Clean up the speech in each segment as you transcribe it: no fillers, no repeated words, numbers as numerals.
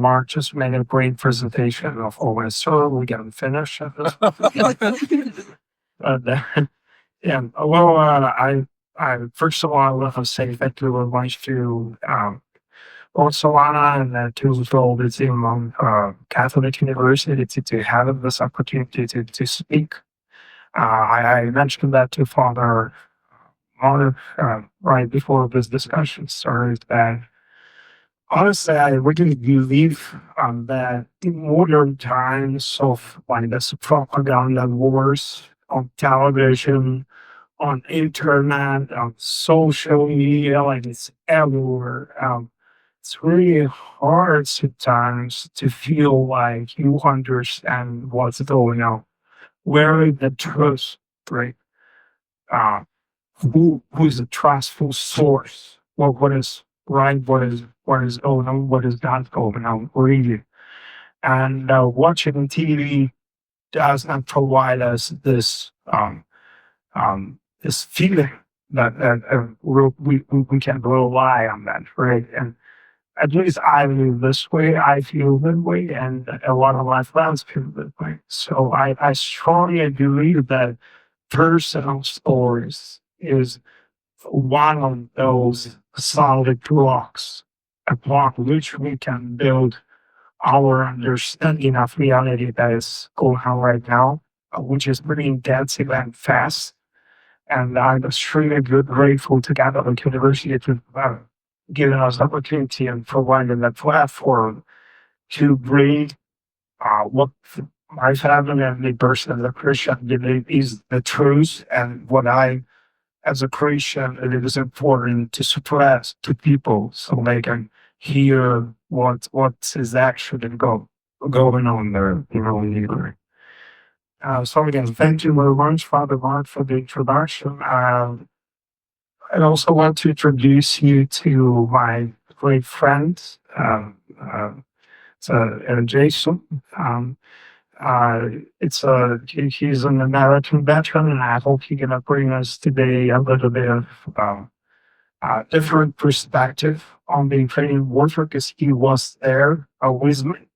Mark just made a great presentation of OSR. We can finish at this. But, yeah, well, I first of all, I want to say thank you very much to both Solana and to the team on Catholic University to have this opportunity to speak. I mentioned that to Father Mortar right before this discussion started, that honestly, I really believe that in modern times of like this propaganda wars on television, on internet, on social media, like it's everywhere. It's really hard sometimes to feel like you understand what's going on. Where is the truth, right? Uh, who's a trustful source? What is right? What is going on? What is not going on? Really, and watching TV does not provide us this feeling that we can rely on that, right? And at least I feel this way. I feel that way, and a lot of my friends feel that way. So I strongly believe that personal stories is one of those solid blocks, a block which we can build our understanding of reality that is going on right now, which is pretty intensive and fast. And I'm extremely grateful to Catholic University to giving us the opportunity and providing that platform to bring what my family and me personally, as a Christian, believe is the truth, and what I, as a Christian, it is important to suppress to people so they can hear what is actually going on there, in Ukraine. So again, thank you very much, Father Mark, for the introduction. I also want to introduce you to my great friend, Jason. He's an American veteran, and I hope he's gonna bring us today a little bit of different perspective on the Ukrainian warfare, because he was there with me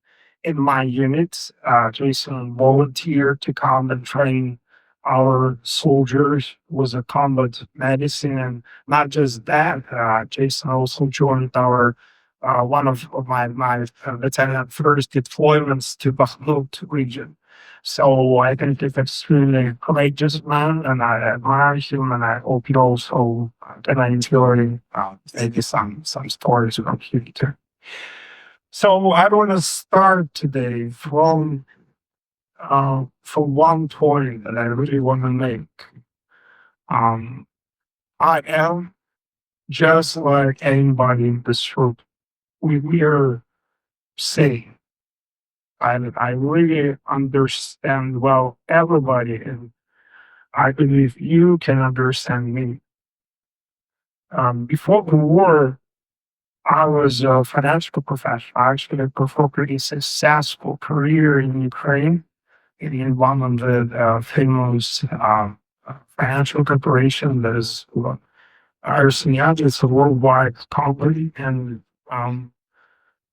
in my unit. Jason volunteered to come and train our soldiers, was a combat medicine, and not just that. Jason also joined our one of my lieutenant first deployments to Bakhmut region. So I think he's extremely courageous man, and I admire him, and I hope you also can enjoy maybe some stories about him too. So I want to start today from one point that I really want to make. I am just like anybody in this room. We are sane. I really understand well everybody, and I believe you can understand me. Before the war, I was a financial professional. I actually performed a pretty successful career in Ukraine in one of the famous financial corporation that is Arsenal. It's a worldwide company, and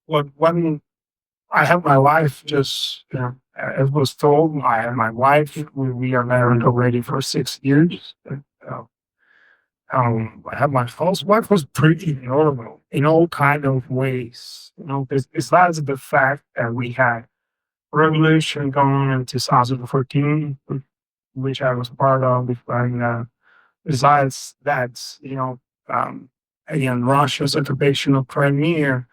when I have my wife, just as was told, I and my wife, we are married already for 6 years. I have my first wife was pretty normal in all kind of ways. Besides the fact that we had revolution going on in 2014, which I was part of, and besides that, again, Russia's occupation of Crimea,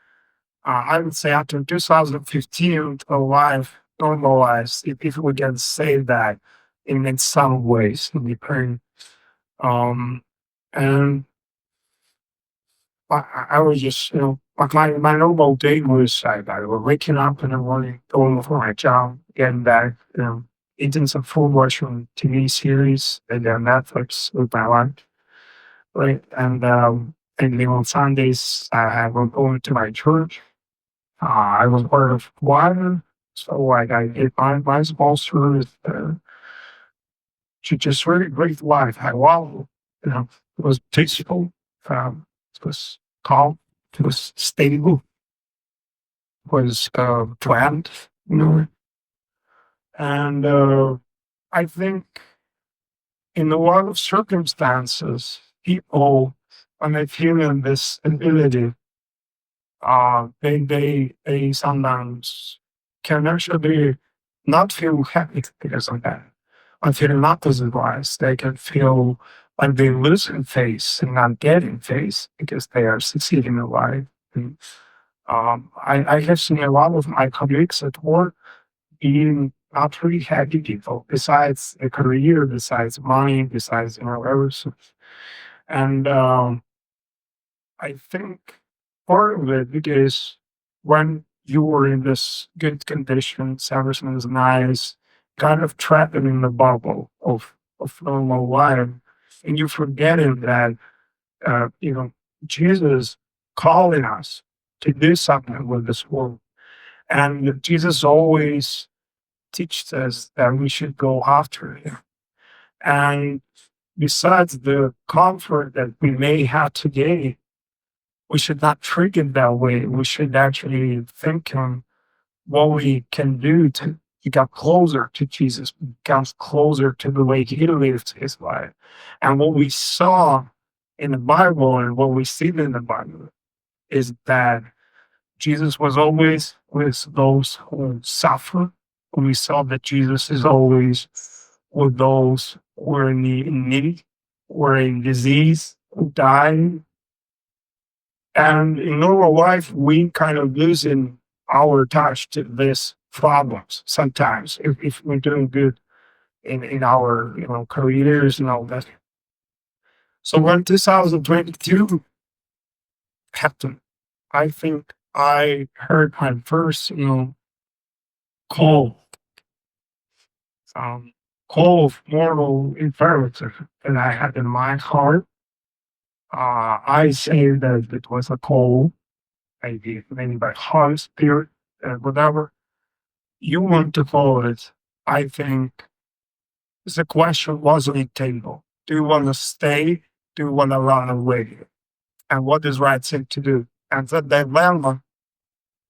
I would say after 2015, life normalized, if we can say that in some ways in Ukraine. And I was just, like my normal day was I was waking up in the morning, going for my job, getting back, eating some food, watching TV series and Netflix with my wife, right? And then on Sundays, I was going to my church. I was part of choir, so like I did my small service to just really great life. It was peaceful, it was calm, it was stable. was planned, and I think in a lot of circumstances, people, when they feel in this ability, they sometimes can actually not feel happy because of that. I feel not otherwise. They can feel like they're losing face and not getting face because they are succeeding in life. And, I have seen a lot of my colleagues at work being not really happy people, besides a career, besides money, besides everything. And I think part of it because when you were in this good conditions, everything is nice, kind of trapped in the bubble of normal life, and you forgetting that Jesus calling us to do something with this world, and Jesus always teaches us that we should go after Him. And besides the comfort that we may have today, we should not treat it that way. We should actually think on what we can do to get closer to Jesus, get closer to the way He lived His life. And what we saw in the Bible and what we see in the Bible is that Jesus was always with those who suffer. We saw that Jesus is always with those who are in need, who are in disease, who die. And in normal life, we kind of losing our touch to these problems sometimes if we're doing good in our careers and all that. So when 2022 happened, I think I heard my first call, um, call of moral imperative that I had in my heart. I say that it was a call, maybe by Holy Spirit, whatever you want to call it. I think the question was on the table. Do you want to stay? Do you want to run away? And what is right thing to do? And that dilemma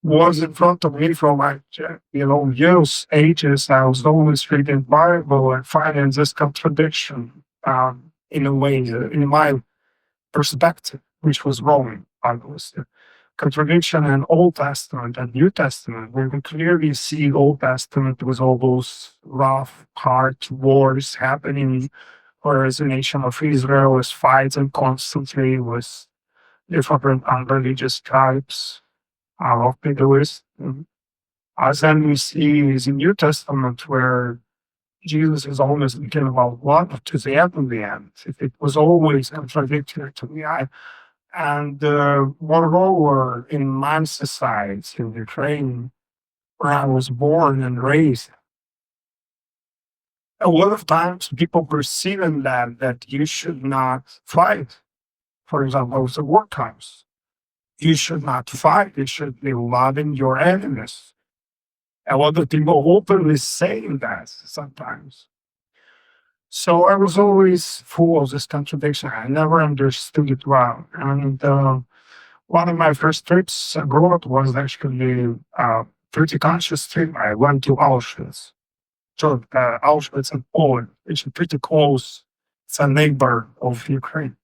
was in front of me from my youth ages. I was always reading Bible and finding this contradiction in a way, in my perspective, which was wrong. I was contradiction in Old Testament and New Testament. We can clearly see Old Testament with all those rough, hard wars happening, whereas the nation of Israel was fighting constantly with different religious tribes of Middle East. As then we see in the New Testament where Jesus is always thinking about what to the end of the end. It was always contradictory to me. And moreover, in my society, in Ukraine, where I was born and raised, a lot of times people perceiving that you should not fight. For example, the war times. You should not fight. You should be loving your enemies. A lot of people openly saying that sometimes. So I was always full of this contradiction. I never understood it well. And one of my first trips abroad was actually a pretty conscious trip. I went to Auschwitz. So Auschwitz in Poland, which is pretty close. It's a neighbor of Ukraine.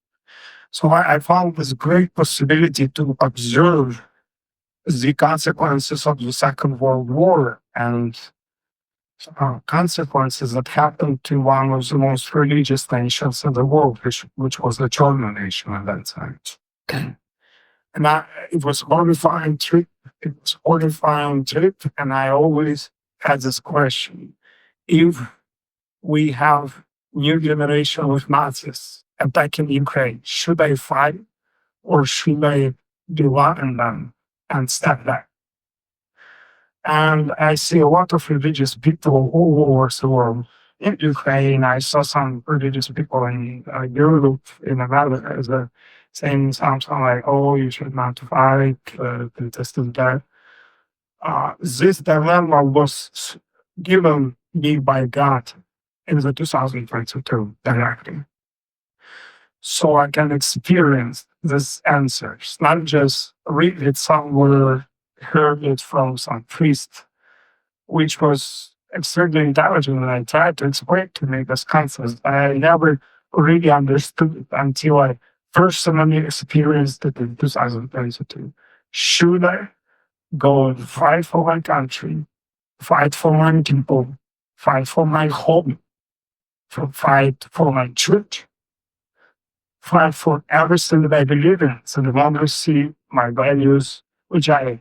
So I found this great possibility to observe the consequences of the Second World War and consequences that happened to one of the most religious nations in the world, which was the German nation at that time. And it was horrifying trip. It was horrifying trip, and I always had this question: if we have new generation of Nazis attacking Ukraine, should I fight or should I give up and step back? And I see a lot of religious people all over the world. In Ukraine, I saw some religious people in Europe, in America, saying something like, "Oh, you should not fight," this and that. This dilemma was given me by God in the 2022 directly. So I can experience these answers, not just read it somewhere heard it from some priest, which was extremely intelligent, and I tried to explain to me this concept. I never really understood it until I personally experienced it in 2022. Should I go and fight for my country, fight for my people, fight for my home, fight for my church, fight for everything that I believe in, so the democracy, my values, which I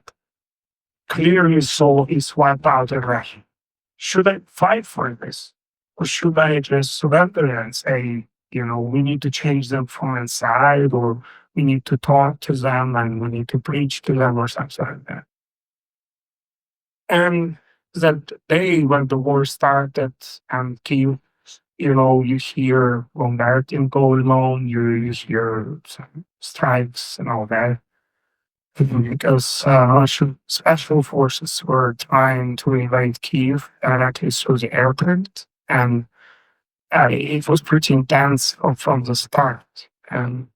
clearly saw is wiped out in Russia? Should I fight for this? Or should I just surrender and say, we need to change them from inside, or we need to talk to them and we need to preach to them or something like that? And that day when the war started and Kyiv, you hear bombarding going on, you hear some strikes and all that. Because Russian special forces were trying to invade Kyiv directly through the airport, and it was pretty intense from the start. And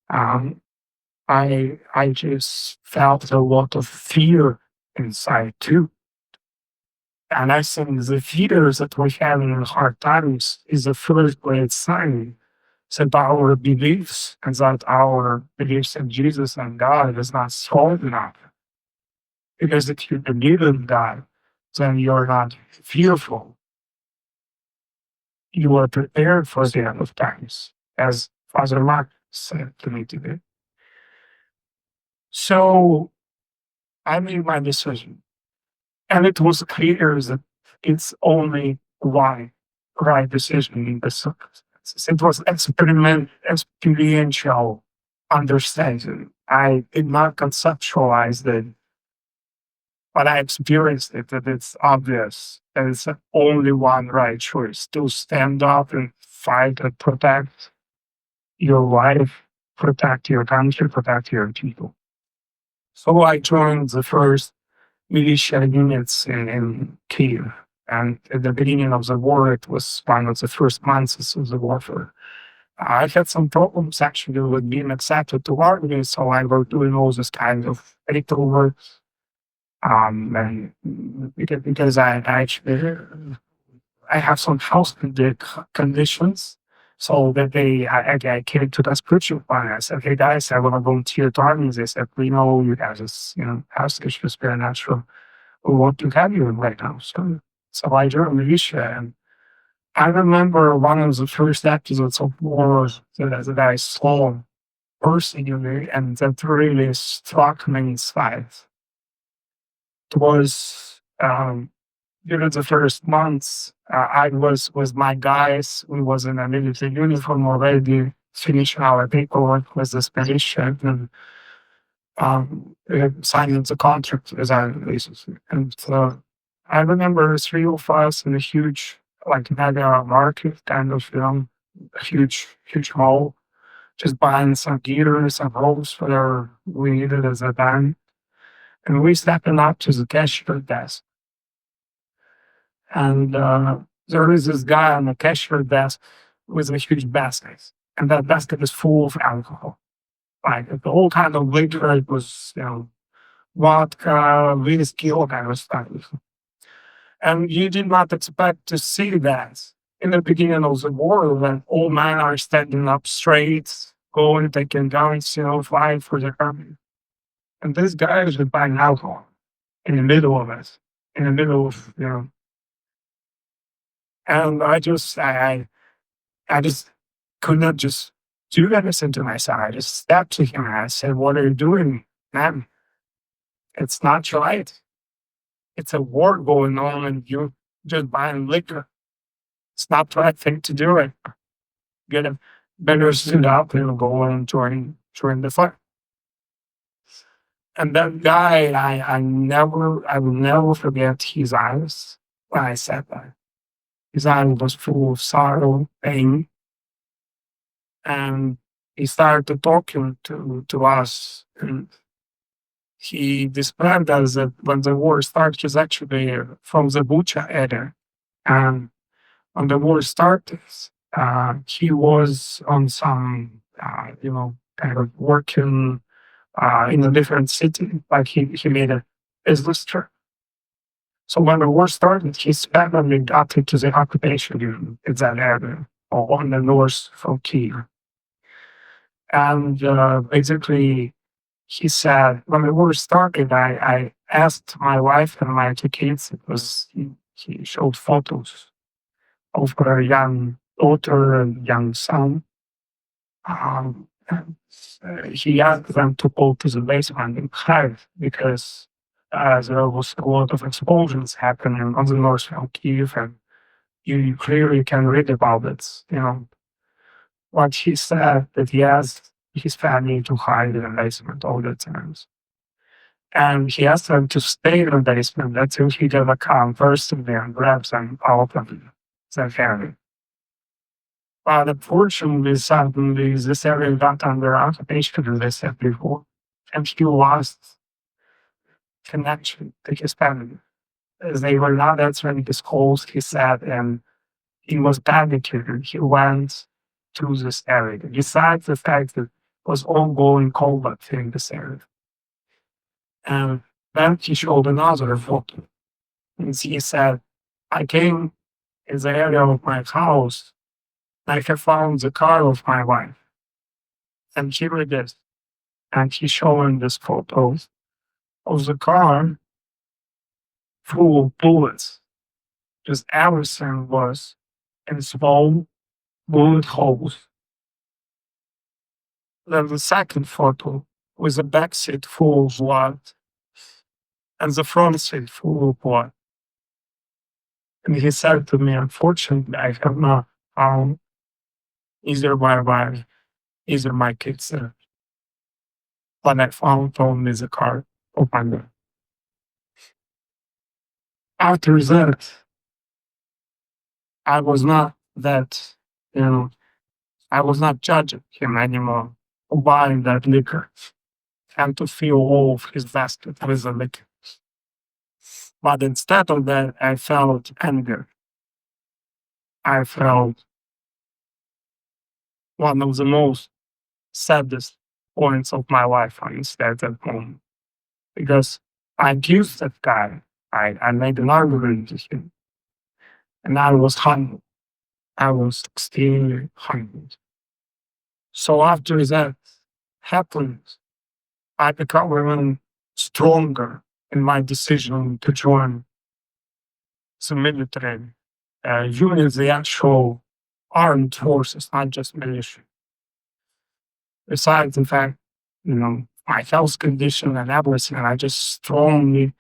I just felt a lot of fear inside too. And I think the fears that we have in hard times is the first great sign that our beliefs and that our beliefs in Jesus and God is not strong enough. Because if you believe in God, then you're not fearful. You are prepared for the end of times, as Father Mark said to me today. So I made my decision. And it was clear that it's only one right decision in the circumstances. It was experiential understanding. I did not conceptualize it, but I experienced it, that it's obvious that it's only one right choice: to stand up and fight and protect your life, protect your country, protect your people. So I joined the first militia units in Kyiv. And at the beginning of the war, it was one of the first months of the warfare. I had some problems actually with being accepted to army, so I was doing all this kind of paperwork. And because I actually I have some health conditions, so that I came to the spiritual plan. I said, "Hey guys, I want to volunteer to army." They said, "We know you guys is health issues, very natural. We want to have you right now." So I joined militia, and I remember one of the first episodes of war that I saw personally, and that really struck me inside. It was during the first months. I was with my guys. We was in a military uniform already, finishing our paperwork with this militia, and signing the contract with our basis. And I remember 3 of us in a huge, like mega market kind of, huge hall, just buying some gear, some ropes, whatever we needed as a band. And we stepping up to the cashier desk. And there is this guy on the cashier desk with a huge basket. And that basket is full of alcohol. Like the whole kind of liquor, it was, vodka, whiskey, all kind of stuff. And you did not expect to see that in the beginning of the war when all men are standing up straight, going, taking guns, fighting for their country. And this guy is buying alcohol in the middle of it, in the middle of, and I just could not just do anything to myself. I just stepped to him and I said, "What are you doing, man? It's not right. It's a war going on and you're just buying liquor. It's not the right thing to do it. Get a better stood up and go and join the fight." And that guy, I will never forget his eyes when I said that. His eye was full of sorrow, pain. And he started talking to us. And he described us that when the war started, he's actually from the Bucha area. And when the war started, he was on some, kind of working in a different city. Like he made a business trip. So when the war started, his family got into the occupation in that area, or on the north from Kiev. And basically, he said, when the war started, I asked my wife and my two kids, because he showed photos of her young daughter and young son. And he asked them to go to the basement and hide because there was a lot of explosions happening on the north of Kiev, and you clearly can read about it. But he said that he asked his family to hide in the basement all the times. And he asked them to stay in the basement until he got a car first in there and grab them out of their family. But unfortunately, suddenly this area got under occupation, as I said before, and he lost connection to his family. As they were not answering his calls, he said, and he was panicking. He went to this area, besides the fact that it was ongoing combat in this area. And then he showed another photo. And he said, I came in the area of my house. I have found the car of my wife. And here it is. And he's showing this photo of the car full of bullets. Just everything was in small bullet holes. Then the second photo was a back seat full of blood and the front seat full of blood. And he said to me, unfortunately, I have not found either my wife, either my kids there. But I found only the car of my wife. After that, I was not that, I was not judging him anymore for buying that liquor and to fill all of his basket with the liquor. But instead of that, I felt anger. I felt one of the most saddest points of my life instead at home. Because I accused that guy. I made an argument with him. And I was hungry. I was extremely hungry. So after that happened, I became even stronger in my decision to join the military, joining the actual armed forces, not just militia. Besides the fact, my health condition and everything, I just strongly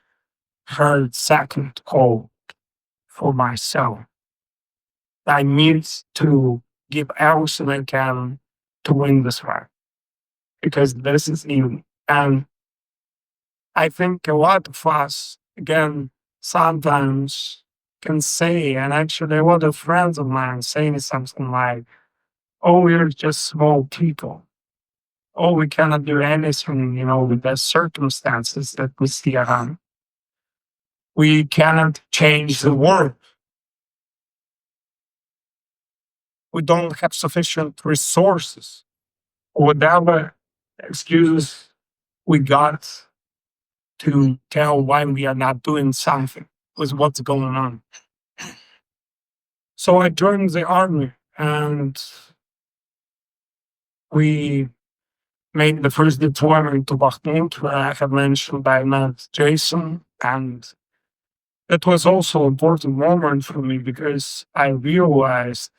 heard second call for myself. I need to give everything I can to win this fight because this is new. And I think a lot of us, again, sometimes can say, and actually a lot of friends of mine saying something like, oh, we're just small people. Oh, we cannot do anything, with the circumstances that we see around. We cannot change the world. We don't have sufficient resources. Whatever excuses we got to tell why we are not doing something with what's going on. So I joined the army and we made the first deployment to Bakhmut, where I have mentioned I met Jason. And it was also an important moment for me because I realized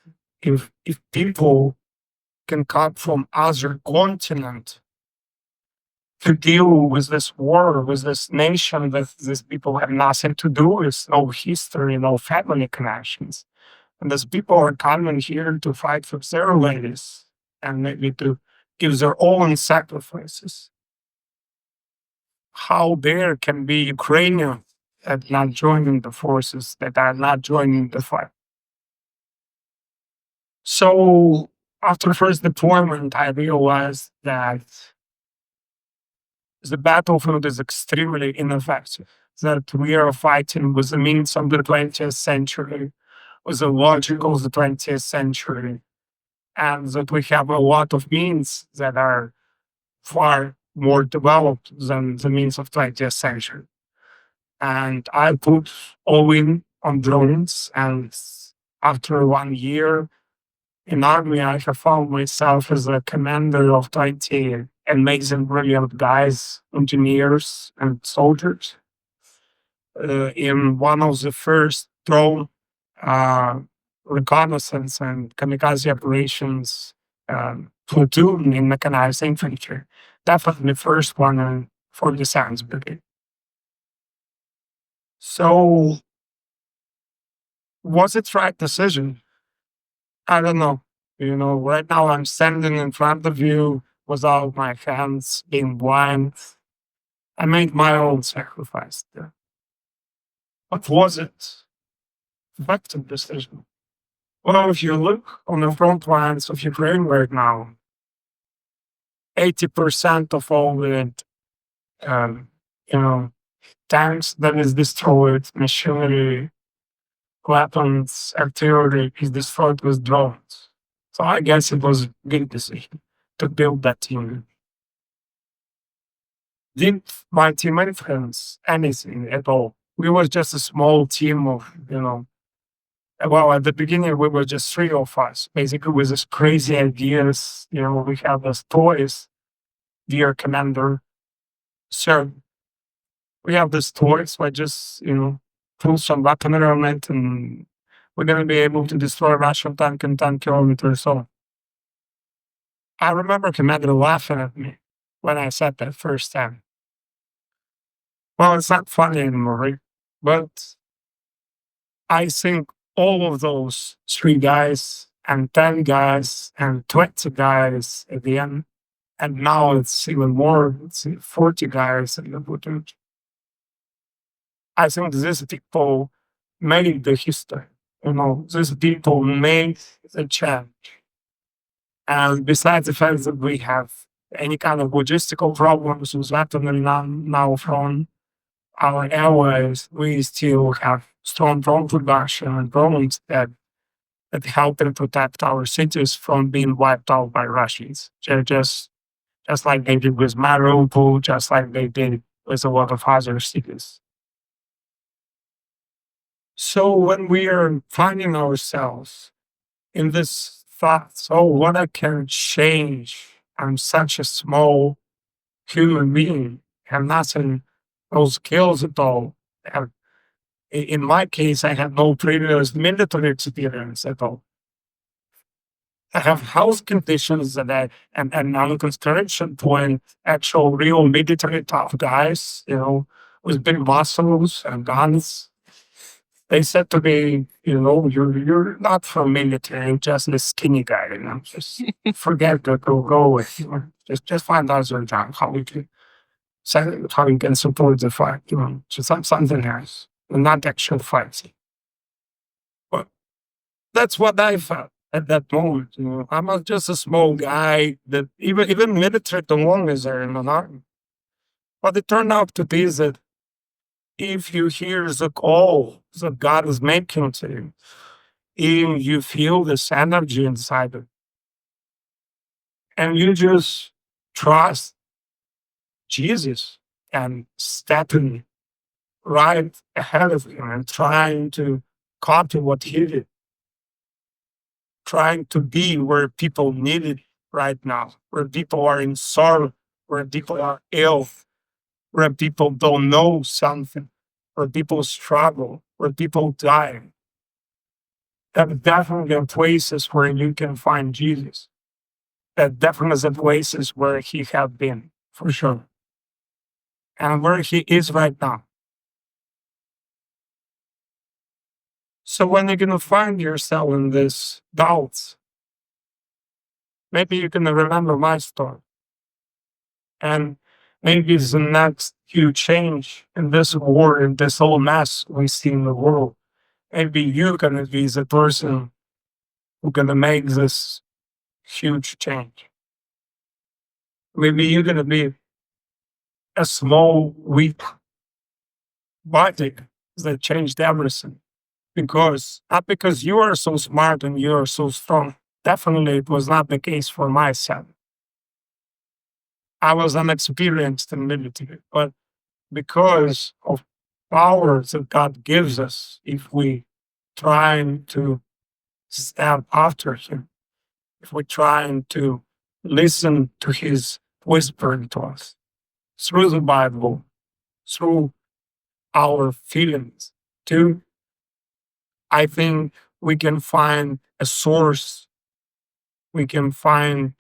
if people can come from other continent to deal with this war, with this nation that these people have nothing to do with, no history, no family connections. And these people are coming here to fight for their ladies and maybe to give their own sacrifices. How there can be Ukrainians that not joining the forces, that are not joining the fight. So after first deployment, I realized that the battlefield is extremely ineffective, that we are fighting with the means of the 20th century, with the logic of the 20th century, and that we have a lot of means that are far more developed than the means of 20th century. And I put all in on drones. And after 1 year in army, I have found myself as a commander of 20 amazing, brilliant guys, engineers and soldiers in one of the first drone uh, reconnaissance and kamikaze operations platoon in mechanized infantry. Definitely first one for the Sounds Brigade. So, was it right decision? I don't know. Right now I'm standing in front of you without my hands being blind. I made my own sacrifice there. But was it effective decision? Well, if you look on the front lines of Ukraine right now, 80% of all the um, you know tanks that is destroyed, machinery, weapons, artillery is destroyed with drones. So I guess it was a good decision to build that unit. Didn't my team influence anything at all? We were just a small team of, well, at the beginning we were just three of us, basically with these crazy ideas. We had these toys, dear commander, sir. We have these toys, I just, pull some weapon around it and we're going to be able to destroy a Russian tank in 10 kilometers. So I remember commander laughing at me when I said that first time. Well, it's not funny anymore, right? But I think all of those 3 guys and 10 guys and 20 guys at the end, and now it's even more, it's 40 guys in the platoon. I think these people made the history. These people made the change. And besides the fact that we have any kind of logistical problems with weaponry now from our allies, we still have strong drone production and drones that help and protect our cities from being wiped out by Russians. Just like they did with Mariupol, just like they did with a lot of other cities. So when we are finding ourselves in this thought, oh, what I can change? I'm such a small human being, have nothing, no skills at all. In my case, I have no previous military experience at all. I have health conditions and on construction point, actual real military tough guys, with big muscles and guns. They said to me, you're not from military, you're just a skinny guy, just forget that, go away. Just find out your job, how you can support the fight, just something else, not actual fighting. But that's what I felt at that moment. I'm not just a small guy that even military alone is there in an army. But it turned out to be that if you hear the call that God is making to you, and you feel this energy inside it, and you just trust Jesus and stepping right ahead of him and trying to copy what he did, trying to be where people need it right now, where people are in sorrow, where people are ill, where people don't know something, where people struggle, where people die. That definitely are places where you can find Jesus. That definitely are places where he has been, for sure. And where he is right now. So when you're going to find yourself in this doubts, maybe you can remember my story. And maybe the next huge change in this war, in this whole mess we see in the world, maybe you're going to be the person who's going to make this huge change. Maybe you're going to be a small, weak body that changed everything. Not because you are so smart and you are so strong. Definitely it was not the case for myself. I was unexperienced in military, but because of powers that God gives us, if we trying to stand after Him, if we're trying to listen to His whispering to us through the Bible, through our feelings too, I think we can find a source, we can find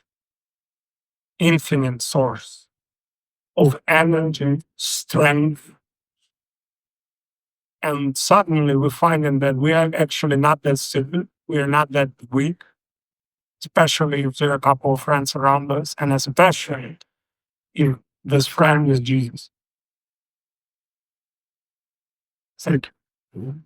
infinite source of energy, strength, and suddenly we're finding that we are actually not that stupid, we are not that weak, especially if there are a couple of friends around us, and especially if this friend is Jesus. Thank you.